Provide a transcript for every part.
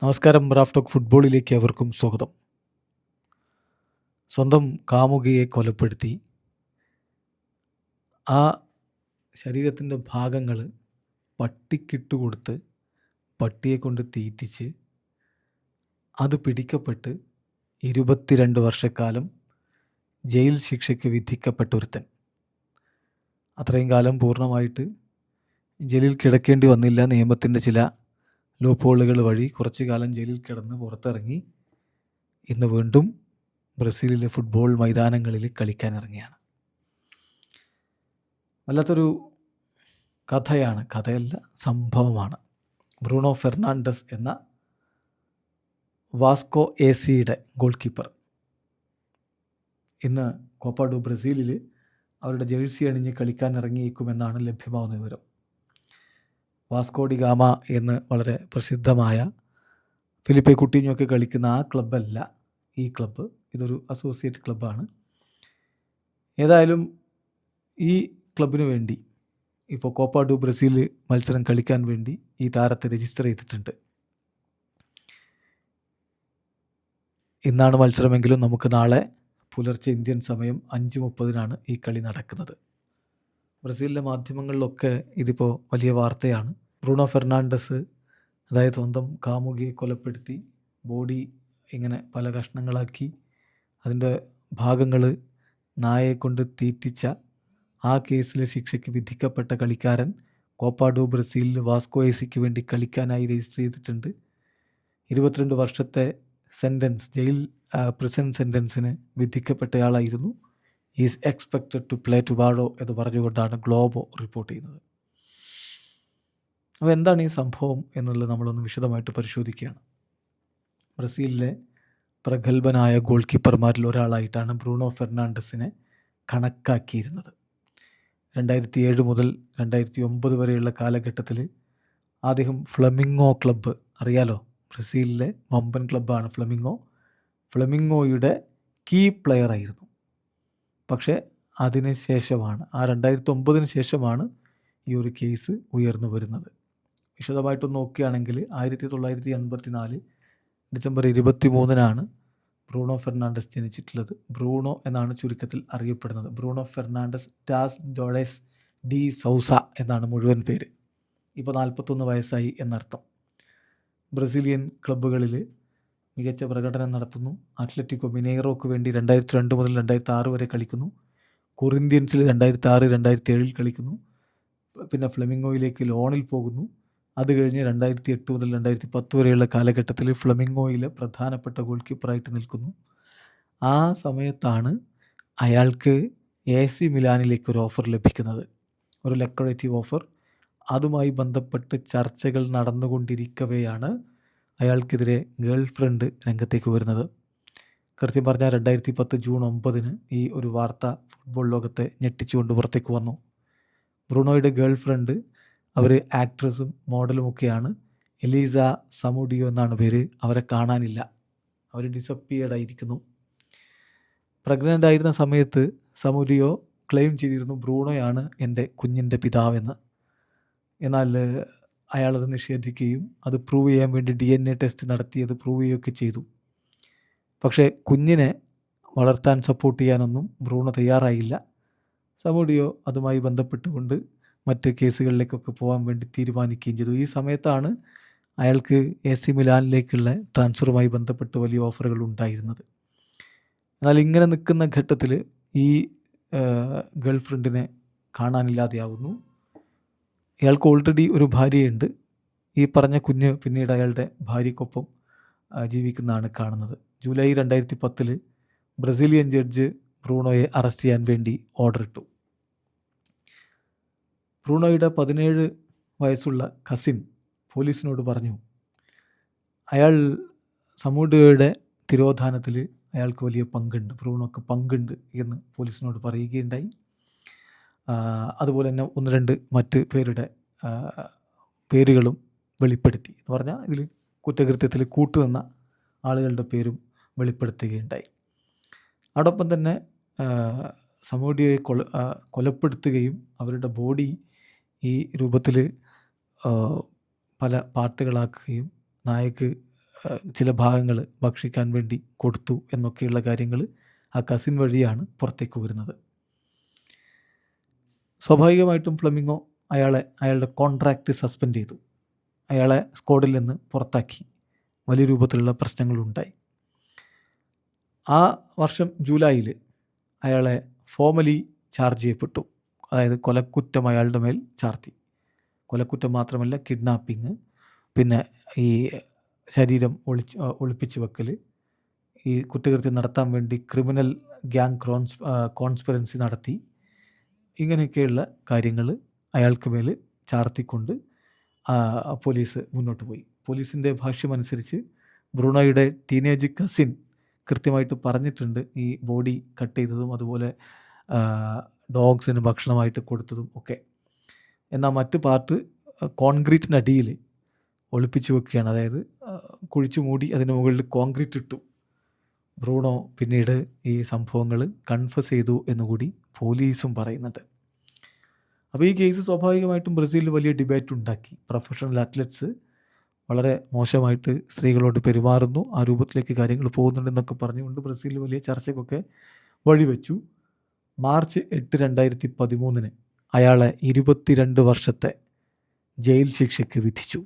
നമസ്കാരം. Raf talk ഫുട്ബോളിലേക്ക് അവർക്കും സ്വാഗതം. സ്വന്തം കാമുകിയെ കൊലപ്പെടുത്തി ആ ശരീരത്തിൻ്റെ ഭാഗങ്ങൾ പട്ടിക്കിട്ട് കൊടുത്ത് പട്ടിയെ കൊണ്ട് തീറ്റിച്ച് അത് പിടിക്കപ്പെട്ട് 22 വർഷക്കാലം ജയിൽ ശിക്ഷയ്ക്ക് വിധിക്കപ്പെട്ട ഒരുത്തൻ. അത്രയും കാലം പൂർണ്ണമായിട്ട് ജയിലിൽ കിടക്കേണ്ടി വന്നില്ല. നിയമത്തിൻ്റെ ചില ലൂപ്ഹോളുകൾ വഴി കുറച്ചു കാലം ജയിലിൽ കിടന്ന് പുറത്തിറങ്ങി ഇന്ന് വീണ്ടും ബ്രസീലിലെ ഫുട്ബോൾ മൈതാനങ്ങളിൽ കളിക്കാനിറങ്ങിയാണ്. വല്ലാത്തൊരു കഥയാണ്, കഥയല്ല സംഭവമാണ്. ബ്രൂണോ ഫെർണാണ്ടസ് എന്ന വാസ്കോ എസിയുടെ ഗോൾ കീപ്പർ ഇന്ന് കോപ്പ ഡു ബ്രസീലിൽ അവരുടെ ജേഴ്സി അണിഞ്ഞ് കളിക്കാനിറങ്ങിയേക്കുമെന്നാണ് ലഭ്യമാവുന്ന വിവരം. വാസ്കോ ഡി ഗാമ എന്ന് വളരെ പ്രസിദ്ധമായ ഫിലിപ്പെ കുട്ടീഞ്ഞൊക്കെ കളിക്കുന്ന ആ ക്ലബ്ബല്ല ഈ ക്ലബ്ബ്. ഇതൊരു അസോസിയേറ്റ് ക്ലബ്ബാണ്. ഏതായാലും ഈ ക്ലബിന് വേണ്ടി ഇപ്പോൾ കോപ്പ ഡു ബ്രസീൽ മത്സരം കളിക്കാൻ വേണ്ടി ഈ താരത്തെ രജിസ്റ്റർ ചെയ്തിട്ടുണ്ട്. ഇന്നാണ് മത്സരമെങ്കിലും നമുക്ക് നാളെ പുലർച്ചെ ഇന്ത്യൻ സമയം 5:30 ഈ കളി നടക്കുന്നത്. ബ്രസീലിലെ മാധ്യമങ്ങളിലൊക്കെ ഇതിപ്പോൾ വലിയ വാർത്തയാണ്. ബ്രൂണോ ഫെർണാണ്ടസ്, അതായത് സ്വന്തം കാമുകിയെ കൊലപ്പെടുത്തി ബോഡി ഇങ്ങനെ പല കഷ്ണങ്ങളാക്കി അതിൻ്റെ ഭാഗങ്ങൾ നായയെ കൊണ്ട് തീറ്റിച്ച ആ കേസിലെ ശിക്ഷയ്ക്ക് വിധിക്കപ്പെട്ട കളിക്കാരൻ കോപ്പ ഡു ബ്രസീലിൽ വാസ്കോ എസിക്ക് വേണ്ടി കളിക്കാനായി രജിസ്റ്റർ ചെയ്തിട്ടുണ്ട്. 22 വർഷത്തെ സെൻറ്റൻസ്, പ്രിസൺ സെൻറ്റൻസിന് വിധിക്കപ്പെട്ടയാളായിരുന്നു. Is expected to play tomorrow എന്ന് പറഞ്ഞുകൊണ്ടാണ് ഗ്ലോബോ റിപ്പോർട്ട് ചെയ്യുന്നത്. അപ്പോൾ എന്താണ് ഈ സംഭവം എന്നുള്ളത് നമ്മളൊന്ന് വിശദമായിട്ട് പരിശോധിക്കുകയാണ്. ബ്രസീലിലെ പ്രഗത്ഭനായ ഗോൾ കീപ്പർമാരിൽ ഒരാളായിട്ടാണ് ബ്രൂണോ ഫെർണാണ്ടസിനെ കണക്കാക്കിയിരുന്നത്. 2007 മുതൽ 2009 വരെയുള്ള കാലഘട്ടത്തിൽ അദ്ദേഹം ഫ്ലമിംഗോ ക്ലബ്ബ്, അറിയാലോ, ബ്രസീലിലെ വമ്പൻ ക്ലബ്ബാണ് ഫ്ലമിംഗോയുടെ കീ പ്ലെയർ ആയിരുന്നു. പക്ഷേ അതിന് ശേഷമാണ്, ആ 2009 ശേഷമാണ് ഈ ഒരു കേസ് ഉയർന്നു വരുന്നത്. വിശദമായിട്ടൊന്ന് നോക്കുകയാണെങ്കിൽ 1984 ഡിസംബർ 23 ബ്രൂണോ ഫെർണാണ്ടസ് ജനിച്ചിട്ടുള്ളത്. ബ്രൂണോ എന്നാണ് ചുരുക്കത്തിൽ അറിയപ്പെടുന്നത്. ബ്രൂണോ ഫെർണാണ്ടസ് ഡാസ് ഡോളേസ് ഡി സൗസ എന്നാണ് മുഴുവൻ പേര്. ഇപ്പോൾ 41 വയസ്സായി എന്നർത്ഥം. ബ്രസീലിയൻ ക്ലബ്ബുകളിൽ മികച്ച പ്രകടനം നടത്തുന്നു. അത്ലറ്റിക്കോ മിനേറോക്ക് വേണ്ടി 2002 മുതൽ 2006 വരെ കളിക്കുന്നു. കൊറിന്ത്യൻസിൽ 2006, 2007 കളിക്കുന്നു. പിന്നെ ഫ്ലെമിംഗോയിലേക്ക് ലോണിൽ പോകുന്നു. അത് കഴിഞ്ഞ് 2008 മുതൽ 2010 വരെയുള്ള കാലഘട്ടത്തിൽ ഫ്ലെമിംഗോയിലെ പ്രധാനപ്പെട്ട ഗോൾ കീപ്പറായിട്ട് നിൽക്കുന്നു. ആ സമയത്താണ് അയാൾക്ക് AC മിലാനിലേക്ക് ഒരു ഓഫർ ലഭിക്കുന്നത്, ഒരു ലക്രേറ്റീവ് ഓഫർ. അതുമായി ബന്ധപ്പെട്ട് ചർച്ചകൾ നടന്നുകൊണ്ടിരിക്കവെയാണ് അയാൾക്കെതിരെ ഗേൾ ഫ്രണ്ട് രംഗത്തേക്ക് വരുന്നത്. കൃത്യം പറഞ്ഞാൽ 2010 ജൂൺ 9 ഈ ഒരു വാർത്ത ഫുട്ബോൾ ലോകത്തെ ഞെട്ടിച്ചുകൊണ്ട് പുറത്തേക്ക് വന്നു. ബ്രൂണോയുടെ ഗേൾ ഫ്രണ്ട്, അവർ ആക്ട്രസും മോഡലുമൊക്കെയാണ്. എലീസ സമൂഡിയോ എന്നാണ് പേര്. അവരെ കാണാനില്ല, അവർ ഡിസപ്പിയർഡ് ആയിരിക്കുന്നു. പ്രഗ്നൻ്റ് ആയിരുന്ന സമയത്ത് സമൂഡിയോ ക്ലെയിം ചെയ്തിരുന്നു ബ്രൂണോയാണ് എൻ്റെ കുഞ്ഞിൻ്റെ പിതാവെന്ന്. എന്നാൽ അയാളത് നിഷേധിക്കുകയും അത് പ്രൂവ് ചെയ്യാൻ വേണ്ടി DNA ടെസ്റ്റ് നടത്തി അത് പ്രൂവ് ചെയ്യുകയൊക്കെ ചെയ്തു. പക്ഷേ കുഞ്ഞിനെ വളർത്താൻ സപ്പോർട്ട് ചെയ്യാനൊന്നും ബ്രൂണോ തയ്യാറായില്ല. സമൂഡിയോ അതുമായി ബന്ധപ്പെട്ടുകൊണ്ട് മറ്റ് കേസുകളിലേക്കൊക്കെ പോകാൻ വേണ്ടി തീരുമാനിക്കുകയും ചെയ്തു. ഈ സമയത്താണ് അയാൾക്ക് AC മിലാനിലേക്കുള്ള ട്രാൻസ്ഫറുമായി ബന്ധപ്പെട്ട് വലിയ ഓഫറുകൾ ഉണ്ടായിരുന്നത്. എന്നാൽ ഇങ്ങനെ നിൽക്കുന്ന ഘട്ടത്തിൽ ഈ ഗേൾ ഫ്രണ്ടിനെ കാണാനില്ലാതെയാവുന്നു. ഇയാൾക്ക് ഓൾറെഡി ഒരു ഭാര്യയുണ്ട്. ഈ പറഞ്ഞ കുഞ്ഞ് പിന്നീട് അയാളുടെ ഭാര്യയ്ക്കൊപ്പം ജീവിക്കുന്നതാണ് കാണുന്നത്. ജൂലൈ 2010 ബ്രസീലിയൻ ജഡ്ജ് ബ്രൂണോയെ അറസ്റ്റ് ചെയ്യാൻ വേണ്ടി ഓർഡർ ഇട്ടു. ബ്രൂണോയുടെ 17 വയസ്സുള്ള കസിൻ പോലീസിനോട് പറഞ്ഞു അയാൾ സമൂഡിയോയുടെ തിരോധാനത്തിൽ അയാൾക്ക് വലിയ പങ്കുണ്ട്, ബ്രൂണോക്ക് പങ്കുണ്ട് എന്ന് പോലീസിനോട് പറയുകയുണ്ടായി. അതുപോലെ തന്നെ 1-2 മറ്റ് പേരുടെ പേരുകളും വെളിപ്പെടുത്തി. എന്ന് പറഞ്ഞാൽ ഇതിൽ കുറ്റകൃത്യത്തിൽ കൂട്ടുനിന്ന ആളുകളുടെ പേരും വെളിപ്പെടുത്തുകയുണ്ടായി. അതോടൊപ്പം തന്നെ സമൂഡിയോയെ കൊലപ്പെടുത്തുകയും അവരുടെ ബോഡി ഈ രൂപത്തിൽ പല പാർട്ടുകളാക്കുകയും നായക്ക് ചില ഭാഗങ്ങൾ ഭക്ഷിക്കാൻ വേണ്ടി കൊടുത്തു എന്നൊക്കെയുള്ള കാര്യങ്ങൾ ആ കസിൻ വഴിയാണ് പുറത്തേക്ക് വരുന്നത്. സ്വാഭാവികമായിട്ടും ഫ്ലെമിംഗോ അയാളുടെ കോൺട്രാക്റ്റ് സസ്പെൻഡ് ചെയ്തു. അയാളെ സ്ക്വാഡിൽ നിന്ന് പുറത്താക്കി. വലിയ രൂപത്തിലുള്ള പ്രശ്നങ്ങളുണ്ടായി. ആ വർഷം ജൂലൈയിൽ അയാളെ ഫോർമലി ചാർജ് ചെയ്യപ്പെട്ടു. അതായത് കൊലക്കുറ്റം അയാളുടെ മേൽ ചാർത്തി. കൊലക്കുറ്റം മാത്രമല്ല, കിഡ്നാപ്പിങ്, പിന്നെ ഈ ശരീരം ഒളിപ്പിച്ച് വെക്കൽ, ഈ കുറ്റകൃത്യം നടത്താൻ വേണ്ടി ക്രിമിനൽ ഗ്യാങ് കോൺസ്പിറൻസി നടത്തി, ഇങ്ങനെയൊക്കെയുള്ള കാര്യങ്ങൾ അയാൾക്ക് മേൽ ചാർത്തിക്കൊണ്ട് പോലീസ് മുന്നോട്ട് പോയി. പോലീസിൻ്റെ ഭാഷ്യമനുസരിച്ച് ബ്രൂണോയുടെ ടീനേജ് കസിൻ കൃത്യമായിട്ട് പറഞ്ഞിട്ടുണ്ട് ഈ ബോഡി കട്ട് ചെയ്തതും അതുപോലെ ഡോഗ്സിന് ഭക്ഷണമായിട്ട് കൊടുത്തതും ഒക്കെ. എന്നാൽ മറ്റു പാർട്ട് കോൺക്രീറ്റിനടിയിൽ ഒളിപ്പിച്ച് വെക്കുകയാണ്. അതായത് കുഴിച്ചു മൂടി അതിന് മുകളിൽ കോൺക്രീറ്റ് ഇട്ടു. ബ്രൂണോ പിന്നീട് ഈ സംഭവങ്ങൾ കൺഫസ് ചെയ്തു എന്നുകൂടി പോലീസും പറയുന്നുണ്ട്. അപ്പോൾ ഈ കേസ് സ്വാഭാവികമായിട്ടും ബ്രസീലിൽ വലിയ ഡിബേറ്റ് ഉണ്ടാക്കി. പ്രൊഫഷണൽ അത്ലറ്റ്സ് വളരെ മോശമായിട്ട് സ്ത്രീകളോട് പെരുമാറുന്നു, ആ രൂപത്തിലേക്ക് കാര്യങ്ങൾ പോകുന്നുണ്ടെന്നൊക്കെ പറഞ്ഞുകൊണ്ട് ബ്രസീലിൽ വലിയ ചർച്ചയ്ക്കൊക്കെ വഴിവെച്ചു. മാർച്ച് 8, 2013 അയാളെ 22 വർഷത്തെ ജയിൽ ശിക്ഷയ്ക്ക് വിധിച്ചു.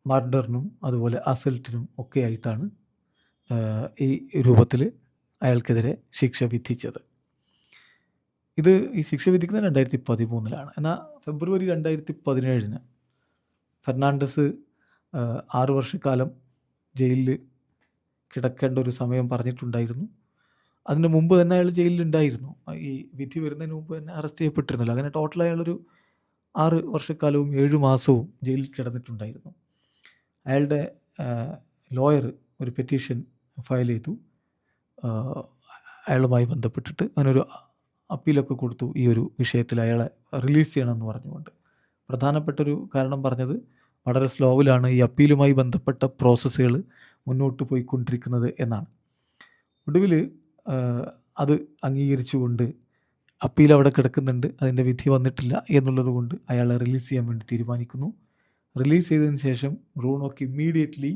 മർഡറിനും അതുപോലെ അസൽട്ടിനും ഒക്കെ ആയിട്ടാണ് ഈ രൂപത്തിൽ അയാൾക്കെതിരെ ശിക്ഷ വിധിച്ചത്. ഈ ശിക്ഷ വിധിക്കുന്നത് 2013. എന്നാൽ ഫെബ്രുവരി 2017 ഫെർണാണ്ടസ് 6 വർഷക്കാലം ജയിലിൽ കിടക്കേണ്ട ഒരു സമയം പറഞ്ഞിട്ടുണ്ടായിരുന്നു. അതിന് മുമ്പ് തന്നെ അയാൾ ജയിലിലുണ്ടായിരുന്നു. ഈ വിധി വരുന്നതിന് മുമ്പ് തന്നെ അറസ്റ്റ് ചെയ്യപ്പെട്ടിരുന്നല്ലോ. അങ്ങനെ ടോട്ടൽ അയാളൊരു 6 വർഷക്കാലവും 7 മാസവും ജയിലിൽ കിടന്നിട്ടുണ്ടായിരുന്നു. അയാളുടെ ലോയർ ഒരു പെറ്റീഷൻ ഫയൽ ചെയ്തു അയാളുമായി ബന്ധപ്പെട്ടിട്ട്. അങ്ങനൊരു അപ്പീലൊക്കെ കൊടുത്തു ഈ ഒരു വിഷയത്തിൽ അയാളെ റിലീസ് ചെയ്യണമെന്ന് പറഞ്ഞുകൊണ്ട്. പ്രധാനപ്പെട്ടൊരു കാരണം പറഞ്ഞത് വളരെ സ്ലോവിലാണ് ഈ അപ്പീലുമായി ബന്ധപ്പെട്ട പ്രോസസ്സുകൾ മുന്നോട്ട് പോയിക്കൊണ്ടിരിക്കുന്നത് എന്നാണ്. ഒടുവിൽ അത് അംഗീകരിച്ചുകൊണ്ട് അപ്പീൽ അവിടെ കിടക്കുന്നുണ്ട്, അതിൻ്റെ വിധി വന്നിട്ടില്ല എന്നുള്ളത് കൊണ്ട് അയാളെ റിലീസ് ചെയ്യാൻ വേണ്ടി തീരുമാനിക്കുന്നു. റിലീസ് ചെയ്തതിന് ശേഷം ബ്രൂണോക്ക് ഇമ്മീഡിയറ്റ്ലി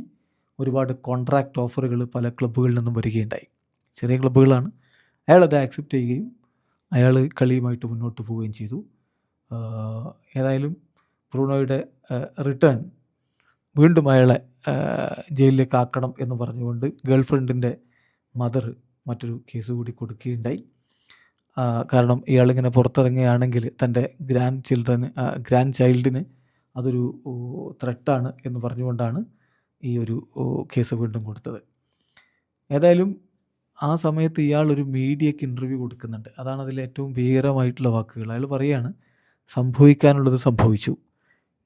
ഒരുപാട് കോൺട്രാക്റ്റ് ഓഫറുകൾ പല ക്ലബ്ബുകളിൽ നിന്നും വരികയുണ്ടായി. ചെറിയ ക്ലബ്ബുകളാണ്. അയാളത് ആക്സെപ്റ്റ് ചെയ്യുകയും അയാൾ കളിയുമായിട്ട് മുന്നോട്ട് പോവുകയും ചെയ്തു. ഏതായാലും ബ്രൂണോയുടെ റിട്ടേൺ വീണ്ടും അയാളെ ജയിലിലേക്ക് ആക്കണം എന്ന് പറഞ്ഞുകൊണ്ട് ഗേൾ ഫ്രണ്ടിൻ്റെ മദർ മറ്റൊരു കേസ് കൂടി കൊടുക്കുകയുണ്ടായി. കാരണം ഇയാളിങ്ങനെ പുറത്തിറങ്ങുകയാണെങ്കിൽ തൻ്റെ ഗ്രാൻഡ് ചൈൽഡിന് അതൊരു ത്രെട്ടാണ് എന്ന് പറഞ്ഞുകൊണ്ടാണ് ഈ ഒരു കേസ് വീണ്ടും കൊടുത്തത്. ഏതായാലും ആ സമയത്ത് ഇയാൾ ഒരു മീഡിയയ്ക്ക് ഇൻ്റർവ്യൂ കൊടുക്കുന്നുണ്ട്. അതാണ് അതിൽ ഏറ്റവും ഭീകരമായിട്ടുള്ള വാക്കുകൾ. അയാൾ പറയുകയാണ്, സംഭവിക്കാനുള്ളത് സംഭവിച്ചു,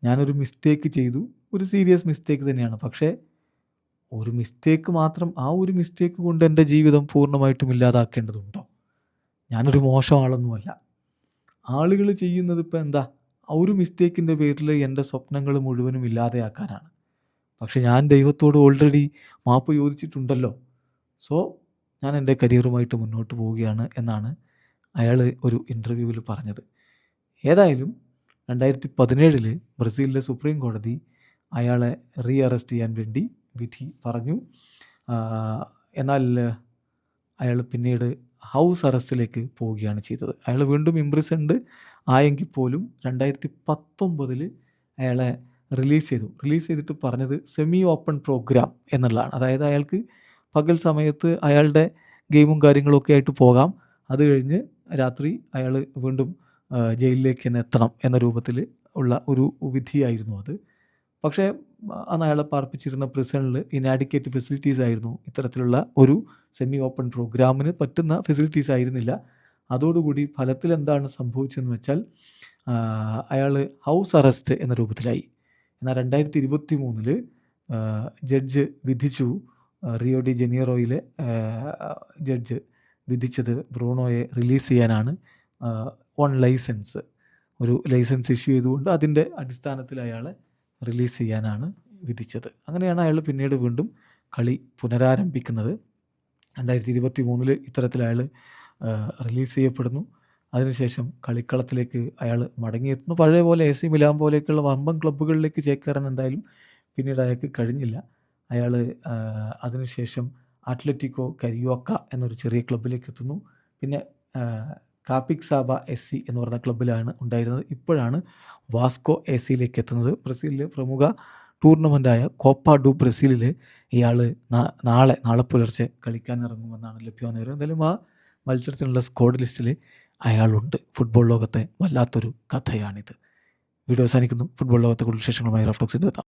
ഞാനൊരു മിസ്റ്റേക്ക് ചെയ്തു, ഒരു സീരിയസ് മിസ്റ്റേക്ക് തന്നെയാണ്. പക്ഷേ ഒരു മിസ്റ്റേക്ക് മാത്രം, ആ ഒരു മിസ്റ്റേക്ക് കൊണ്ട് എൻ്റെ ജീവിതം പൂർണ്ണമായിട്ടും ഇല്ലാതാക്കേണ്ടതുണ്ടോ? ഞാനൊരു മോശം ആളൊന്നുമല്ല. ആളുകൾ ചെയ്യുന്നത് ഇപ്പോൾ എന്താ, ആ ഒരു മിസ്റ്റേക്കിൻ്റെ പേരിൽ എൻ്റെ സ്വപ്നങ്ങൾ മുഴുവനും ഇല്ലാതെയാക്കാനാണ്. പക്ഷെ ഞാൻ ദൈവത്തോട് ഓൾറെഡി മാപ്പ് ചോദിച്ചിട്ടുണ്ടല്ലോ. സോ ഞാൻ എൻ്റെ കരിയറുമായിട്ട് മുന്നോട്ട് പോവുകയാണ് എന്നാണ് അയാൾ ഒരു ഇൻ്റർവ്യൂവിൽ പറഞ്ഞത്. ഏതായാലും 2017 ബ്രസീലിലെ സുപ്രീം കോടതി അയാളെ റീ അറസ്റ്റ് ചെയ്യാൻ വേണ്ടി വിധി പറഞ്ഞു. എന്നാൽ അയാൾ പിന്നീട് ഹൗസ് അറസ്റ്റിലേക്ക് പോവുകയാണ് ചെയ്തത്. അയാൾ വീണ്ടും ഇംപ്രിസൺഡ് ആയെങ്കിൽ പോലും 2019 അയാളെ റിലീസ് ചെയ്തിട്ട് പറഞ്ഞത് സെമി ഓപ്പൺ പ്രോഗ്രാം എന്നുള്ളതാണ്. അതായത് അയാൾക്ക് പകൽ സമയത്ത് അയാളുടെ ഗെയിമും കാര്യങ്ങളൊക്കെ ആയിട്ട് പോകാം, അത് കഴിഞ്ഞ് രാത്രി അയാൾ വീണ്ടും ജയിലിലേക്ക് തന്നെ എത്തണം എന്ന രൂപത്തിൽ ഉള്ള ഒരു വിധിയായിരുന്നു അത്. പക്ഷേ അന്ന് അയാളെ പാർപ്പിച്ചിരുന്ന പ്രിസണിൽ ഇനാഡിക്കേറ്റ് ഫെസിലിറ്റീസ് ആയിരുന്നു. ഇത്തരത്തിലുള്ള ഒരു സെമി ഓപ്പൺ പ്രോഗ്രാമിന് പറ്റുന്ന ഫെസിലിറ്റീസ് ആയിരുന്നില്ല. അതോടുകൂടി ഫലത്തിൽ എന്താണ് സംഭവിച്ചതെന്ന് വെച്ചാൽ അയാൾ ഹൗസ് അറസ്റ്റ് എന്ന രൂപത്തിലായി. എന്നാൽ 2023 ജഡ്ജ് വിധിച്ചു, റിയോ ഡി ജനീറോയിലെ ജഡ്ജ് വിധിച്ചത് ബ്രൂണോയെ റിലീസ് ചെയ്യാനാണ്. ഒരു ലൈസൻസ് ഇഷ്യൂ ചെയ്തുകൊണ്ട് അതിൻ്റെ അടിസ്ഥാനത്തിൽ അയാളെ റിലീസ് ചെയ്യാനാണ് വിധിച്ചത്. അങ്ങനെയാണ് അയാൾ പിന്നീട് വീണ്ടും കളി പുനരാരംഭിക്കുന്നത്. 2023 ഇത്തരത്തിൽ അയാൾ റിലീസ് ചെയ്യപ്പെടുന്നു. അതിനുശേഷം കളിക്കളത്തിലേക്ക് അയാൾ മടങ്ങിയെത്തുന്നു. പഴയ പോലെ AC മിലാൻ പോലെയൊക്കെയുള്ള വമ്പൻ ക്ലബ്ബുകളിലേക്ക് ചേക്കേറാൻ എന്തായാലും പിന്നീട് അയാൾക്ക് കഴിഞ്ഞില്ല. അയാൾ അതിനുശേഷം അത്ലറ്റിക്കോ കരിയോക്ക എന്നൊരു ചെറിയ ക്ലബ്ബിലേക്ക് എത്തുന്നു. പിന്നെ കാപ്പിക്സാബ SC എന്ന് പറഞ്ഞ ക്ലബ്ബിലാണ് ഉണ്ടായിരുന്നത്. ഇപ്പോഴാണ് വാസ്കോ AC-യിലേക്ക് എത്തുന്നത്. ബ്രസീലിലെ പ്രമുഖ ടൂർണമെൻറ്റായ കോപ്പ ഡു ബ്രസീലിൽ ഇയാൾ നാളെ പുലർച്ചെ കളിക്കാൻ ഇറങ്ങുമെന്നാണ് ലഭ്യമാകുന്ന വിവരം. എന്തായാലും ആ മത്സരത്തിനുള്ള സ്ക്വാഡ് ലിസ്റ്റിൽ അയാളുണ്ട്. ഫുട്ബോൾ ലോകത്തെ വല്ലാത്തൊരു കഥയാണിത്. വീഡിയോ അവസാനിക്കുന്നു. ഫുട്ബോൾ ലോകത്തെ കൂടുതൽ വിശേഷങ്ങളുമായി റഫ് ടോക്സിൻ്റെ എത്താം.